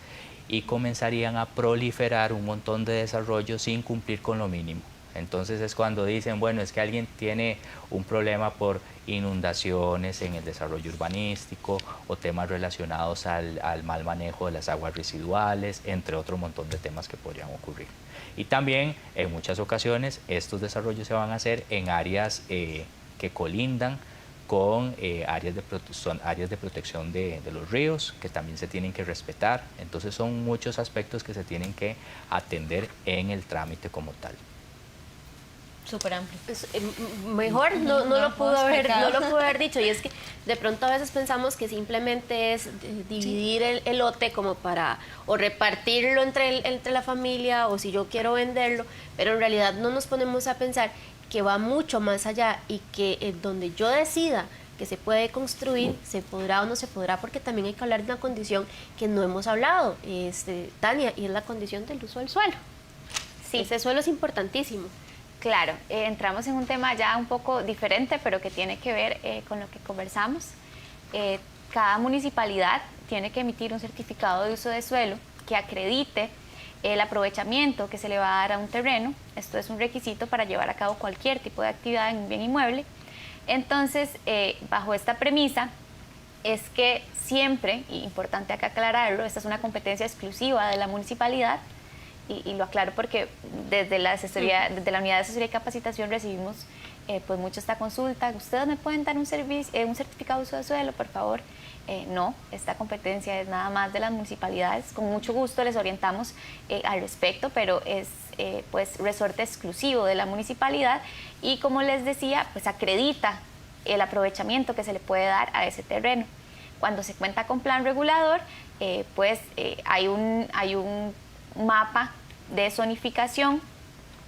y comenzarían a proliferar un montón de desarrollos sin cumplir con lo mínimo. Entonces es cuando dicen, bueno, es que alguien tiene un problema por inundaciones en el desarrollo urbanístico o temas relacionados al mal manejo de las aguas residuales, entre otro montón de temas que podrían ocurrir. Y también en muchas ocasiones estos desarrollos se van a hacer en áreas que colindan con áreas de protección de los ríos, que también se tienen que respetar. Entonces son muchos aspectos que se tienen que atender en el trámite como tal. Súper amplio. Mejor no lo pudo haber dicho, y es que de pronto a veces pensamos que simplemente es dividir el lote como para o repartirlo entre la familia, o si yo quiero venderlo, pero en realidad no nos ponemos a pensar que va mucho más allá y que donde yo decida que se puede construir, se podrá o no se podrá, porque también hay que hablar de una condición que no hemos hablado, Tania, y es la condición del uso del suelo. Sí. Ese suelo es importantísimo. Claro, entramos en un tema ya un poco diferente, pero que tiene que ver con lo que conversamos. Cada municipalidad tiene que emitir un certificado de uso de suelo que acredite el aprovechamiento que se le va a dar a un terreno. Esto es un requisito para llevar a cabo cualquier tipo de actividad en un bien inmueble. Entonces, bajo esta premisa, es que siempre, y importante acá aclararlo, esta es una competencia exclusiva de la municipalidad, y lo aclaro porque desde la Unidad de Asesoría y Capacitación recibimos pues mucho esta consulta. ¿Ustedes me pueden dar un certificado de uso de suelo, por favor? No, esta competencia es nada más de las municipalidades. Con mucho gusto les orientamos al respecto, pero es pues resorte exclusivo de la municipalidad, y como les decía, pues acredita el aprovechamiento que se le puede dar a ese terreno. Cuando se cuenta con plan regulador, pues hay un mapa de zonificación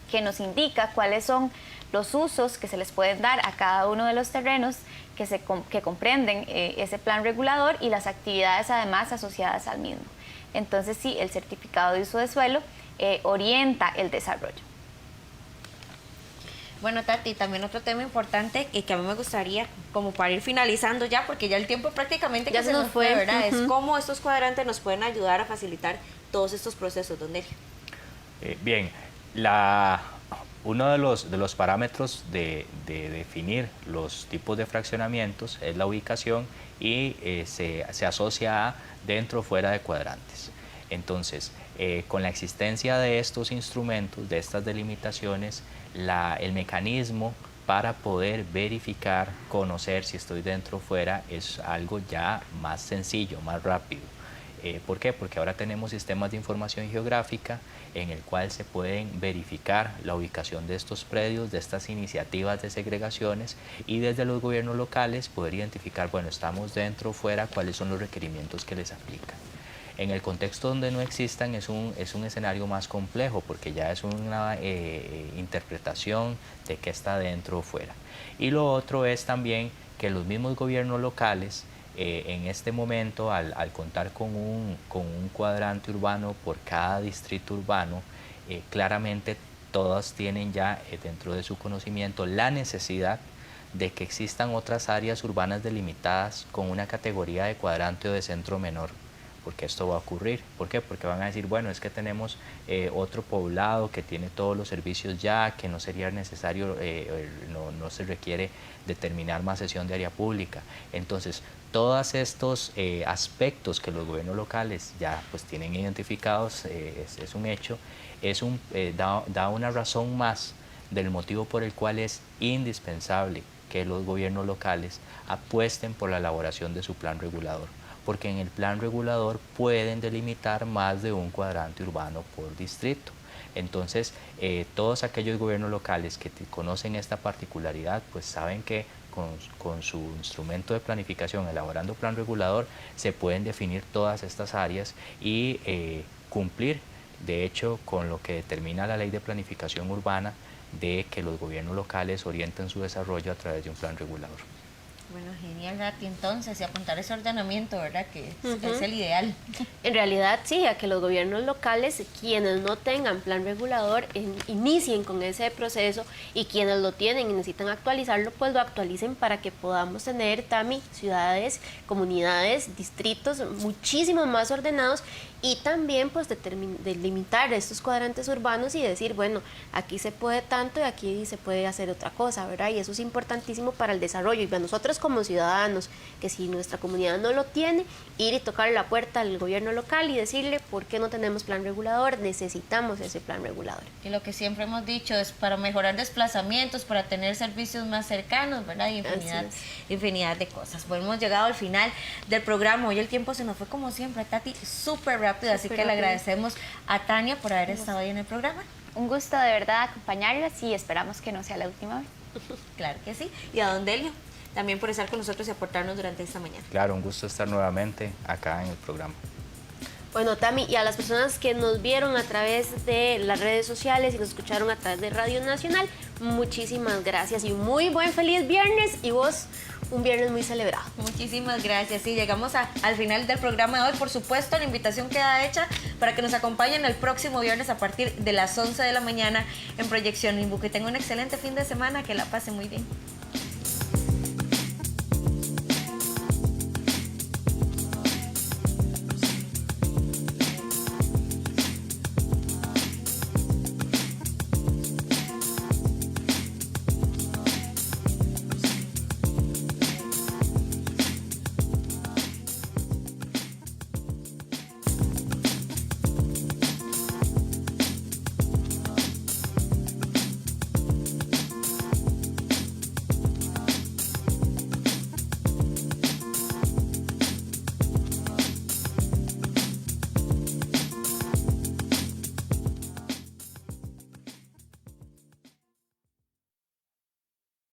que nos indica cuáles son los usos que se les pueden dar a cada uno de los terrenos que comprenden ese plan regulador, y las actividades además asociadas al mismo. Entonces sí, el certificado de uso de suelo orienta el desarrollo. Bueno, Tati, también otro tema importante y que a mí me gustaría, como para ir finalizando ya, porque ya el tiempo prácticamente ya que se nos fue, ¿verdad? Uh-huh. Es cómo estos cuadrantes nos pueden ayudar a facilitar todos estos procesos, don Delio. Bien, uno de los parámetros de definir los tipos de fraccionamientos es la ubicación, y se asocia a dentro o fuera de cuadrantes. Entonces, con la existencia de estos instrumentos, de estas delimitaciones, el mecanismo para poder verificar, conocer si estoy dentro o fuera, es algo ya más sencillo, más rápido. ¿Por qué? Porque ahora tenemos sistemas de información geográfica en el cual se pueden verificar la ubicación de estos predios, de estas iniciativas de segregaciones, y desde los gobiernos locales poder identificar, bueno, estamos dentro o fuera, cuáles son los requerimientos que les aplican. En el contexto donde no existan es un escenario más complejo, porque ya es una interpretación de qué está dentro o fuera. Y lo otro es también que los mismos gobiernos locales en este momento, al contar con un cuadrante urbano por cada distrito urbano, claramente todas tienen ya dentro de su conocimiento la necesidad de que existan otras áreas urbanas delimitadas con una categoría de cuadrante o de centro menor, porque esto va a ocurrir. ¿Por qué? Porque van a decir, bueno, es que tenemos otro poblado que tiene todos los servicios ya, que no sería necesario, no se requiere determinar más cesión de área pública. Entonces, todos estos aspectos que los gobiernos locales ya pues tienen identificados, es un hecho, da una razón más del motivo por el cual es indispensable que los gobiernos locales apuesten por la elaboración de su plan regulador, porque en el plan regulador pueden delimitar más de un cuadrante urbano por distrito. Entonces, todos aquellos gobiernos locales que conocen esta particularidad, pues saben que con su instrumento de planificación, elaborando plan regulador, se pueden definir todas estas áreas y cumplir, de hecho, con lo que determina la Ley de Planificación Urbana, de que los gobiernos locales orienten su desarrollo a través de un plan regulador. Bueno, genial, Nati, entonces, y apuntar ese ordenamiento, ¿verdad? Que es el ideal. En realidad sí, a que los gobiernos locales, quienes no tengan plan regulador, inicien con ese proceso, y quienes lo tienen y necesitan actualizarlo, pues lo actualicen para que podamos tener, Tami, ciudades, comunidades, distritos muchísimo más ordenados, y también pues delimitar estos cuadrantes urbanos y decir, bueno, aquí se puede tanto y aquí se puede hacer otra cosa, ¿verdad? Y eso es importantísimo para el desarrollo. Y para nosotros como ciudadanos, que si nuestra comunidad no lo tiene, ir y tocar la puerta al gobierno local y decirle, ¿por qué no tenemos plan regulador? Necesitamos ese plan regulador. Y lo que siempre hemos dicho es para mejorar desplazamientos, para tener servicios más cercanos, ¿verdad? Y infinidad de cosas. Bueno, hemos llegado al final del programa. Hoy el tiempo se nos fue como siempre, Tati, súper rápido, así que le agradecemos a Tania por haber estado ahí en el programa. Un gusto de verdad acompañarlas y esperamos que no sea la última vez. Claro que sí. Y a don Delio, también por estar con nosotros y aportarnos durante esta mañana. Claro, un gusto estar nuevamente acá en el programa. Bueno, Tami, y a las personas que nos vieron a través de las redes sociales y nos escucharon a través de Radio Nacional, muchísimas gracias y muy buen feliz viernes, y vos un viernes muy celebrado. Muchísimas gracias. Sí, llegamos al final del programa de hoy. Por supuesto, la invitación queda hecha para que nos acompañen el próximo viernes a partir de las 11 de la mañana en Proyección INVU. Que tenga un excelente fin de semana, que la pase muy bien.